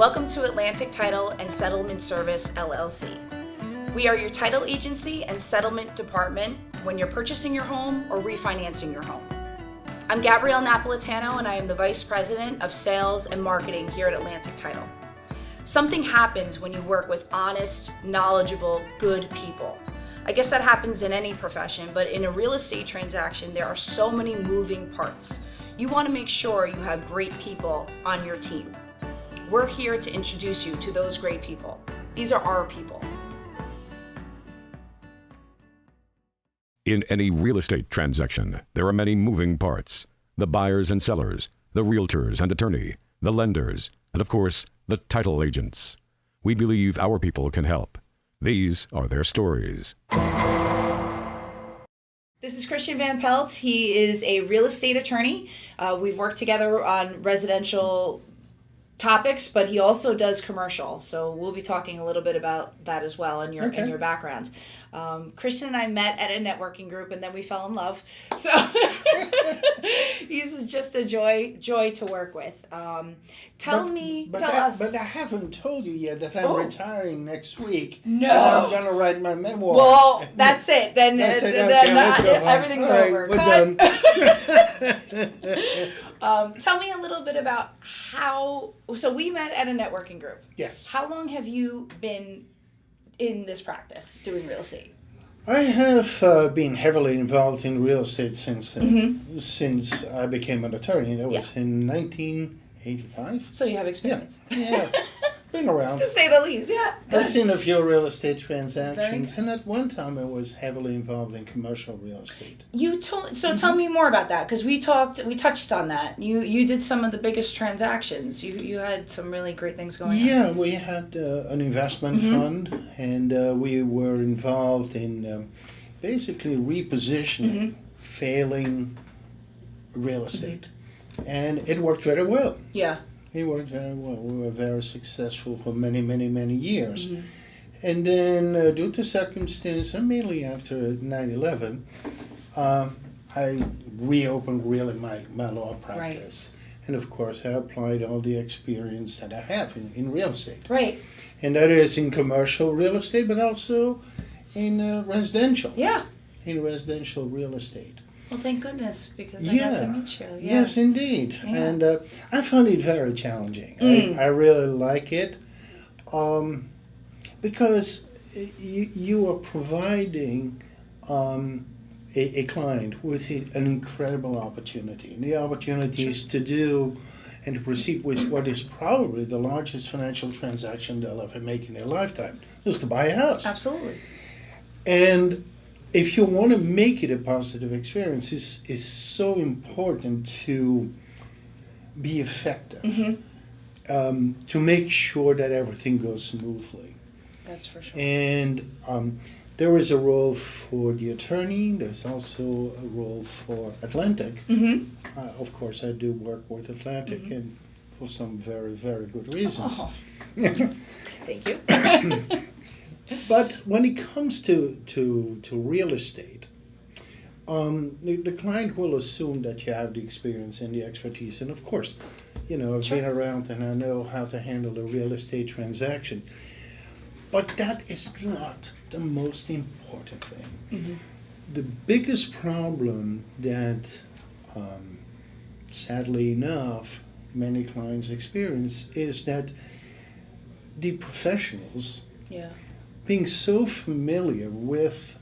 Welcome to Atlantic Title and Settlement Service, LLC. We are your title agency and settlement department when you're purchasing your home or refinancing your home. I'm Gabrielle Napolitano, and I am the Vice President of Sales and Marketing here at Atlantic Title. Something happens when you work with honest, knowledgeable, good people. I guess that happens in any profession, but in a real estate transaction, there are so many moving parts. You want to make sure you have great people on your team. We're here to introduce you to those great people. These are our people. In any real estate transaction, there are many moving parts. The buyers and sellers, the realtors and attorney, the lenders, and of course, the title agents. We believe our people can help. These are their stories. This is Christian Van Pelt. He is a real estate attorney. We've worked together on residential topics, but he also does commercial. So we'll be talking a little bit about that as well in your background. Christian and I met at a networking group, and then we fell in love. So he's just a joy to work with. Tell us. But I haven't told you yet that I'm retaring next week. No. And I'm going to write my memoirs. Well, that's it. Then, That's it. Okay, let's go. Everything's All right, over. we're done. Tell me a little bit about so we met at a networking group. Yes. How long have you been in this practice doing real estate? I have been heavily involved in real estate since I became an attorney. That was in 1985. So you have experience. Yeah. Been around. To say the least, yeah. I've seen a few real estate transactions, and at one time I was heavily involved in commercial real estate. Tell me more about that, because we touched on that. You did some of the biggest transactions. You had some really great things going on. Yeah, we had an investment fund, and we were involved in basically repositioning failing real estate, and it worked very well. Yeah. It worked very well. We were very successful for many, many, many years. And then due to circumstance, and mainly after 9/11, I reopened really my law practice. Right. And of course, I applied all the experience that I have in real estate. Right. And that is in commercial real estate, but also in residential. Yeah. In residential real estate. Well, thank goodness, because I got to meet you. Yeah. Yes, indeed. Yeah. And I found it very challenging. I really like it because you are providing a client with an incredible opportunity. And the opportunity is to do and to proceed with what is probably the largest financial transaction they'll ever make in their lifetime, is to buy a house. Absolutely. And if you want to make it a positive experience, it's so important to be effective, to make sure that everything goes smoothly. That's for sure. And there is a role for the attorney. There's also a role for Atlantic. Of course, I do work with Atlantic, and for some very, very good reasons. Oh. Thank you. But when it comes to real estate, the client will assume that you have the experience and the expertise. And of course, I've been around and I know how to handle a real estate transaction. But that is not the most important thing. The biggest problem that, sadly enough, many clients experience is that the professionals, being so familiar with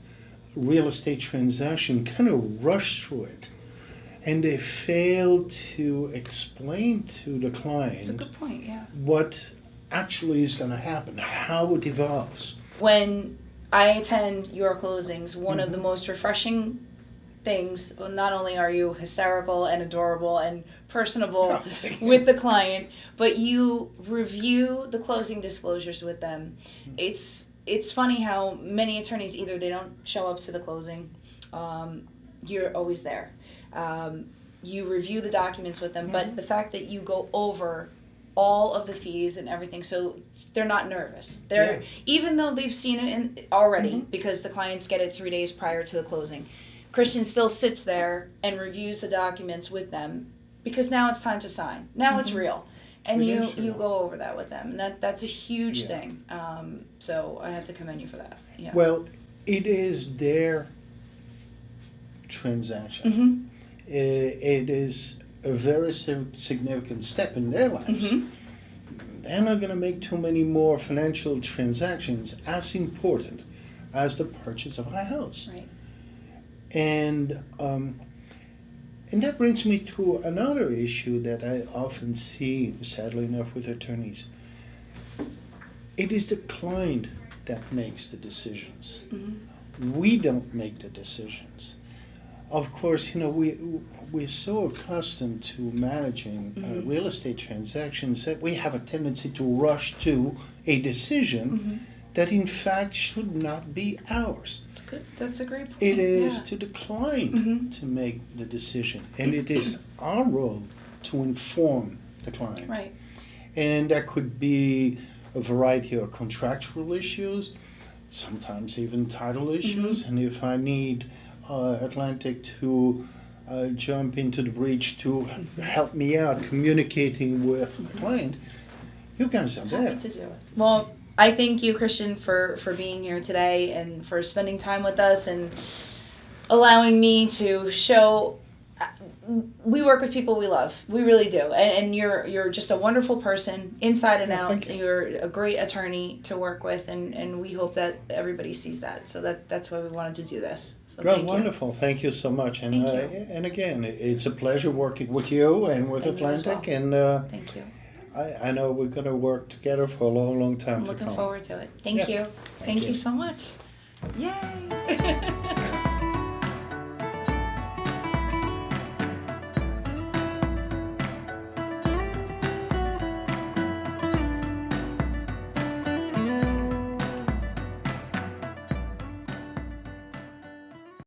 real estate transaction, kind of rush through it, and they fail to explain to the client That's a good point, what actually is going to happen, how it evolves. When I attend your closings, one of the most refreshing things, well, not only are you hysterical and adorable and personable with the client, but you review the closing disclosures with them. It's funny how many attorneys, either they don't show up to the closing, you're always there. You review the documents with them, but the fact that you go over all of the fees and everything, so they're not nervous. Even though they've seen it already, because the clients get it 3 days prior to the closing, Christian still sits there and reviews the documents with them, because now it's time to sign. Now it's real. And It you is, you go over that with them, and that's a huge Yeah. thing. So I have to commend you for that. Yeah. Well, it is their transaction. Mm-hmm. It is a very significant step in their lives. Mm-hmm. They're not going to make too many more financial transactions as important as the purchase of a house. Right. And that brings me to another issue that I often see, sadly enough, with attorneys. It is the client that makes the decisions. Mm-hmm. We don't make the decisions. Of course, we're so accustomed to managing Mm-hmm. real estate transactions that we have a tendency to rush to a decision Mm-hmm. that in fact should not be ours. That's good. That's a great point. It is Yeah. to the client Mhm. to make the decision, and it is our role to inform the client. Right. And that could be a variety of contractual issues, sometimes even title issues. And if I need Atlantic to jump into the breach to help me out communicating with the client, you guys are there. Happy to do it. Well, I thank you, Christian, for being here today and for spending time with us and allowing me to show. We work with people we love. We really do, and you're just a wonderful person, inside and out. Thank you. You're a great attorney to work with, and we hope that everybody sees that. So that's why we wanted to do this. So Well, thank you. wonderful. Thank you so much. And Thank you. and again, it's a pleasure working with you and with And you as Atlantic. well. And Thank you. I know we're going to work together for a long, long time I'm to looking come. forward to it. Thank Yeah. you. Thank Thank you you. so much. Yay!